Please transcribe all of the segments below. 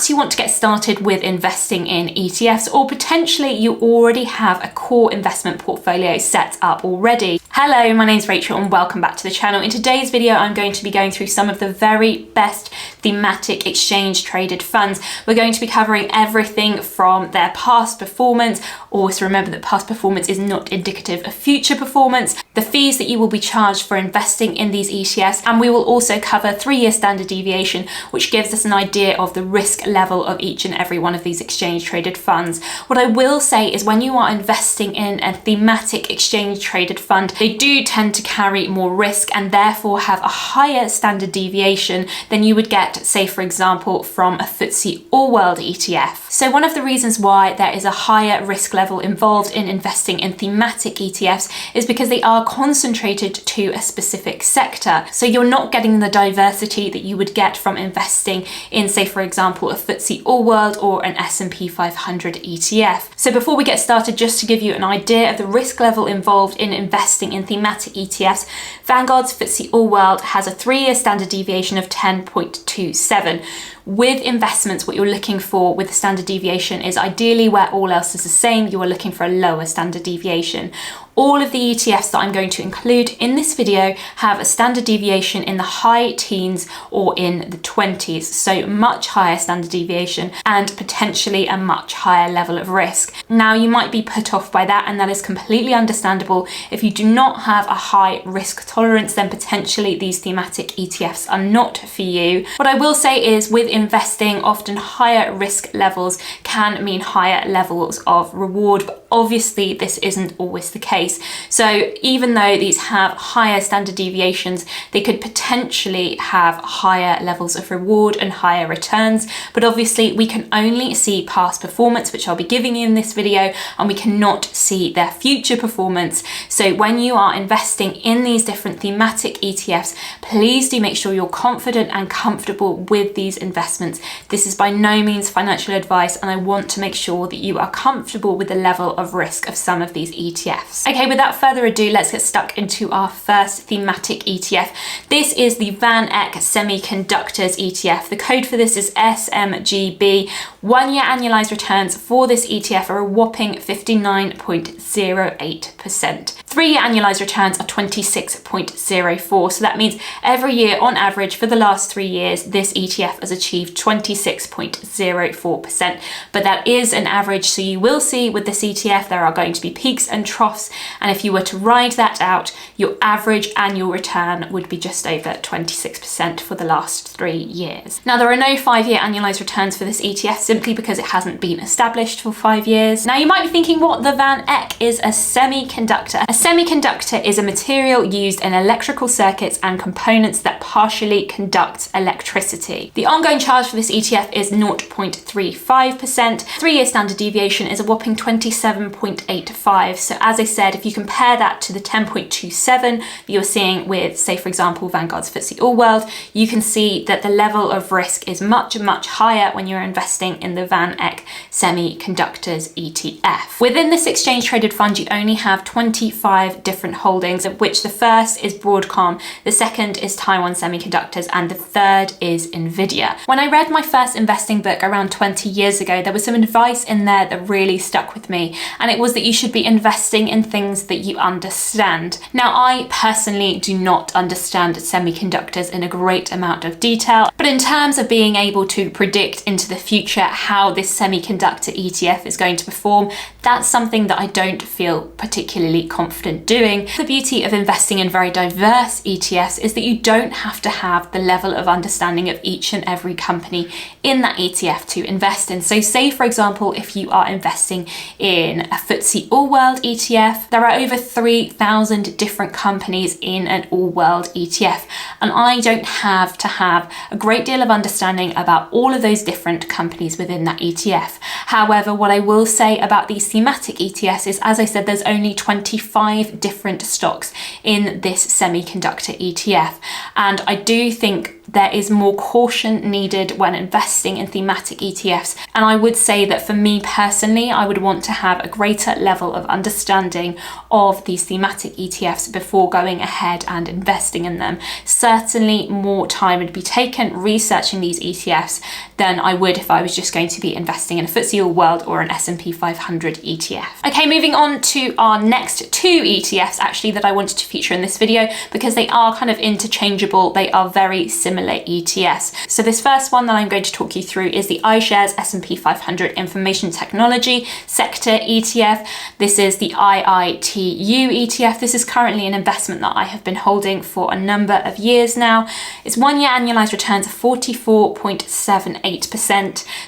perhaps you want to get started with investing in ETFs, or potentially you already have a core investment portfolio set up already. Hello, my name's Rachel and welcome back to the channel. In today's video, I'm going to be going through some of the very best thematic exchange-traded funds. We're going to be covering everything from their past performance. Always remember that past performance is not indicative of future performance, the fees that you will be charged for investing in these ETFs, and we will also cover 3-year standard deviation, which gives us an idea of the risk level of each and every one of these exchange-traded funds. What I will say is when you are investing in a thematic exchange-traded fund, they do tend to carry more risk and therefore have a higher standard deviation than you would get, say for example, from a FTSE All-World ETF. So one of the reasons why there is a higher risk level involved in investing in thematic ETFs is because they are concentrated to a specific sector. So you're not getting the diversity that you would get from investing in, say for example, a FTSE All-World or an S&P 500 ETF. So before we get started, just to give you an idea of the risk level involved in investing in thematic ETFs, Vanguard's FTSE All-World has a 3-year standard deviation of 10.27. With investments, what you're looking for with the standard deviation is ideally where all else is the same, you are looking for a lower standard deviation. All of the ETFs that I'm going to include in this video have a standard deviation in the high teens or in the 20s, so much higher standard deviation and potentially a much higher level of risk. Now, you might be put off by that, and that is completely understandable. If you do not have a high risk tolerance, then potentially these thematic ETFs are not for you. What I will say is with investing, often higher risk levels can mean higher levels of reward, but obviously this isn't always the case. So even though these have higher standard deviations, they could potentially have higher levels of reward and higher returns, but obviously we can only see past performance, which I'll be giving you in this video, and we cannot see their future performance. So when you are investing in these different thematic ETFs, please do make sure you're confident and comfortable with these investments. This is by no means financial advice, and I want to make sure that you are comfortable with the level of risk of some of these ETFs. Okay, without further ado, let's get stuck into our first thematic ETF. This is the VanEck Semiconductors ETF. The code for this is SMGB. 1-year annualized returns for this ETF are a whopping 59.08%. 3-year annualized returns are 26.04. So that means every year on average for the last 3 years, this ETF has achieved 26.04%. But that is an average. So you will see with this ETF, there are going to be peaks and troughs. And if you were to ride that out, your average annual return would be just over 26% for the last 3 years. Now, there are no 5-year annualized returns for this ETF simply because it hasn't been established for 5 years. Now, you might be thinking what the VanEck is a semiconductor. A semiconductor is a material used in electrical circuits and components that partially conduct electricity. The ongoing charge for this ETF is 0.35%. 3-year standard deviation is a whopping 27.85. So as I said, if you compare that to the 10.27 that you're seeing with, say for example, Vanguard's FTSE All-World, you can see that the level of risk is much, much higher when you're investing in the VanEck Semiconductors ETF. Within this exchange-traded fund, you only have 25 different holdings, of which the first is Broadcom, the second is Taiwan Semiconductors, and the third is Nvidia. When I read my first investing book around 20 years ago, there was some advice in there that really stuck with me, and it was that you should be investing in things that you understand. Now, I personally do not understand semiconductors in a great amount of detail, but in terms of being able to predict into the future how this semiconductor ETF is going to perform, that's something that I don't feel particularly confident doing. The beauty of investing in very diverse ETFs is that you don't have to have the level of understanding of each and every company in that ETF to invest in. So say for example, if you are investing in a FTSE All-World ETF, there are over 3,000 different companies in an All-World ETF, and I don't have to have a great deal of understanding about all of those different companies within that ETF. However, what I will say about these thematic ETFs is, as I said, there's only 25 different stocks in this semiconductor ETF, and I do think there is more caution needed when investing in thematic ETFs. And I would say that for me personally, I would want to have a greater level of understanding of these thematic ETFs before going ahead and investing in them. Certainly more time would be taken researching these ETFs than I would if I was just going to be investing in a FTSE All-World or an S&P 500 ETF. Okay, moving on to our next two ETFs actually that I wanted to feature in this video because they are kind of interchangeable. They are very similar ETFs. So this first one that I'm going to talk you through is the iShares S&P 500 Information Technology Sector ETF. This is the IITU ETF. This is currently an investment that I have been holding for a number of years now. It's 1 year annualized returns of 44.78%,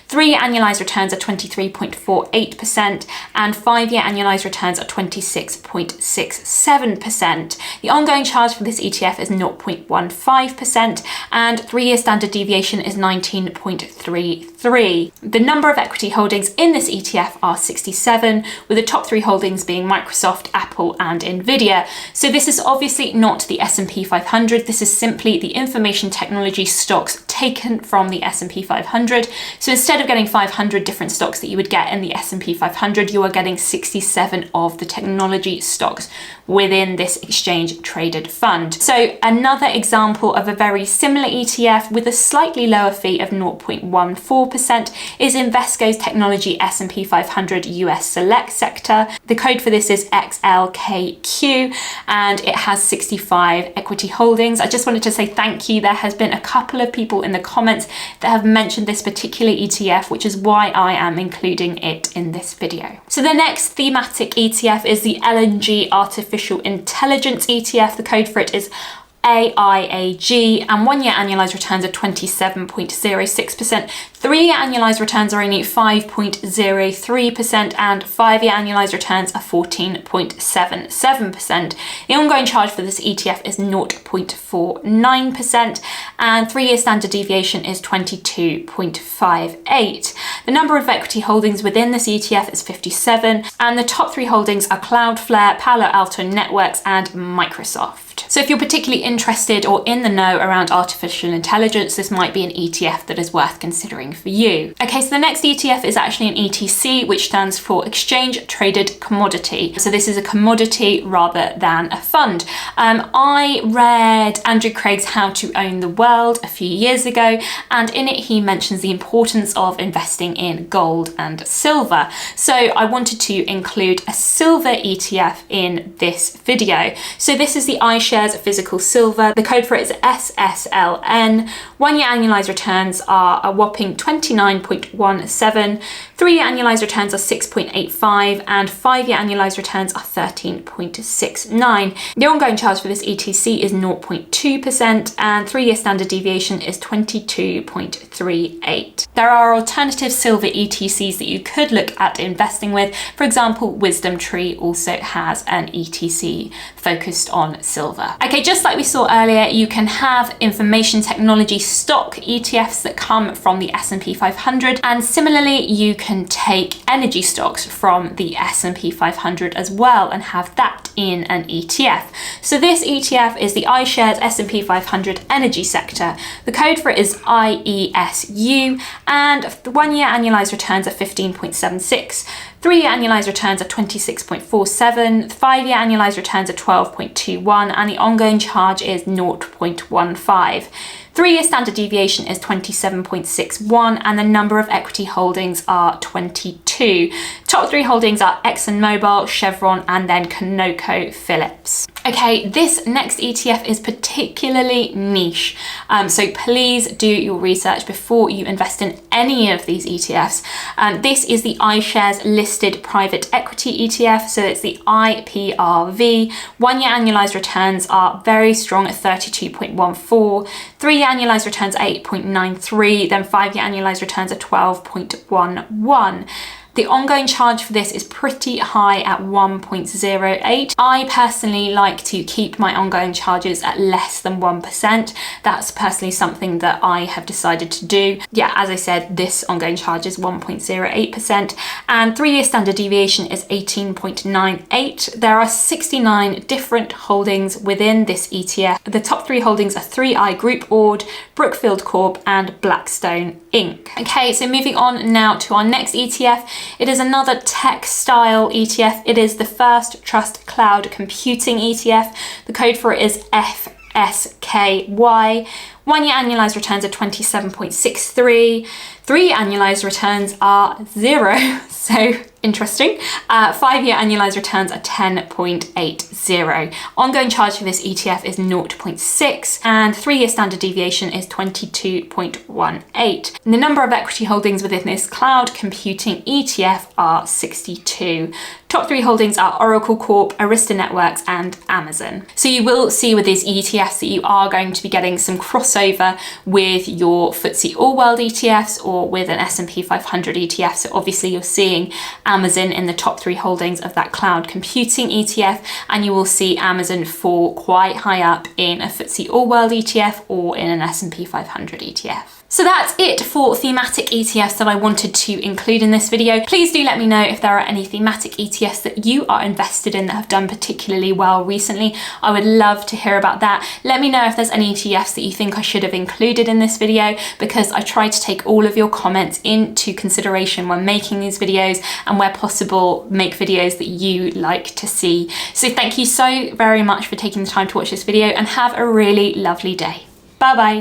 3-year annualized returns are 23.48%, and 5-year annualized returns are 26.67%. The ongoing charge for this ETF is 0.15%, and 3-year standard deviation is 19.33. The number of equity holdings in this ETF are 67, with the top 3 holdings being Microsoft, Apple, and Nvidia. So this is obviously not the S&P 500. This is simply the information technology stocks taken from the S&P 500. So instead of getting 500 different stocks that you would get in the S&P 500, you are getting 67 of the technology stocks within this exchange-traded fund. So another example of a very similar ETF with a slightly lower fee of 0.14% is Invesco's Technology S&P 500 US Select Sector. The code for this is XLKQ, and it has 65 equity holdings. I just wanted to say thank you. There has been a couple of people in the comments that have mentioned this particular ETF, which is why I am including it in this video. So the next thematic ETF is the LNG Artificial Intelligence ETF. The code for it is AIAG, and 1 year annualized returns are 27.06%, 3-year annualized returns are only 5.03%, and 5-year annualized returns are 14.77%. The ongoing charge for this ETF is 0.49%, and 3-year standard deviation is 22.58. The number of equity holdings within this ETF is 57, and the top 3 holdings are Cloudflare, Palo Alto Networks, and Microsoft. So if you're particularly interested or in the know around artificial intelligence, this might be an ETF that is worth considering for you. Okay, so the next ETF is actually an ETC, which stands for Exchange Traded Commodity. So this is a commodity rather than a fund. I read Andrew Craig's How to Own the World a few years ago, and in it he mentions the importance of investing in gold and silver. So I wanted to include a silver ETF in this video. So this is the iShares Physical Silver. The code for it is SSLN. 1 year annualized returns are a whopping 29.17, 3-year annualized returns are 6.85, and 5-year annualized returns are 13.69. The ongoing charge for this ETC is 0.2%, and 3-year standard deviation is 22.38. There are alternative silver ETCs that you could look at investing with. For example, Wisdom Tree also has an ETC focused on silver. Okay, just like we saw earlier, you can have information technology stock ETFs that come from the S&P 500, and similarly you can take energy stocks from the S&P 500 as well and have that in an ETF. So this ETF is the iShares S&P 500 Energy Sector. The code for it is IESU, and the 1 year annualized returns are 15.76. 3-year annualized returns are 26.47, 5-year annualized returns are 12.21, and the ongoing charge is 0.15. 3-year standard deviation is 27.61, and the number of equity holdings are 22. Top 3 holdings are ExxonMobil, Chevron, and then ConocoPhillips. Okay, this next ETF is particularly niche, so please do your research before you invest in any of these ETFs. This is the iShares Listed Private Equity ETF, so it's the IPRV. 1 year annualized returns are very strong at 32.14, 3-year annualized returns are 8.93, then 5-year annualized returns are 12.11. The ongoing charge for this is pretty high at 1.08. I personally like to keep my ongoing charges at less than 1%. That's personally something that I have decided to do. Yeah, as I said, this ongoing charge is 1.08%, and 3-year standard deviation is 18.98. There are 69 different holdings within this ETF. The top 3 holdings are 3i Group Ord, Brookfield Corp, and Blackstone Inc. Okay, so moving on now to our next ETF. It is another tech style ETF. It is the First Trust Cloud Computing ETF. The code for it is FSKY. 1-year annualized returns are 27.63. 3 annualized returns are 0. So interesting. 5-year annualized returns are 10.80. Ongoing charge for this ETF is 0.6, and 3-year standard deviation is 22.18. The number of equity holdings within this cloud computing ETF are 62. Top 3 holdings are Oracle Corp, Arista Networks, and Amazon. So you will see with these ETFs that you are going to be getting some crossover with your FTSE All-World ETFs or with an S&P 500 ETF. So obviously you're seeing Amazon in the top 3 holdings of that cloud computing ETF, and you will see Amazon fall quite high up in a FTSE All-World ETF or in an S&P 500 ETF. So that's it for thematic ETFs that I wanted to include in this video. Please do let me know if there are any thematic ETFs that you are invested in that have done particularly well recently. I would love to hear about that. Let me know if there's any ETFs that you think I should have included in this video, because I try to take all of your comments into consideration when making these videos, and where possible, make videos that you like to see. So thank you so very much for taking the time to watch this video, and have a really lovely day. Bye bye.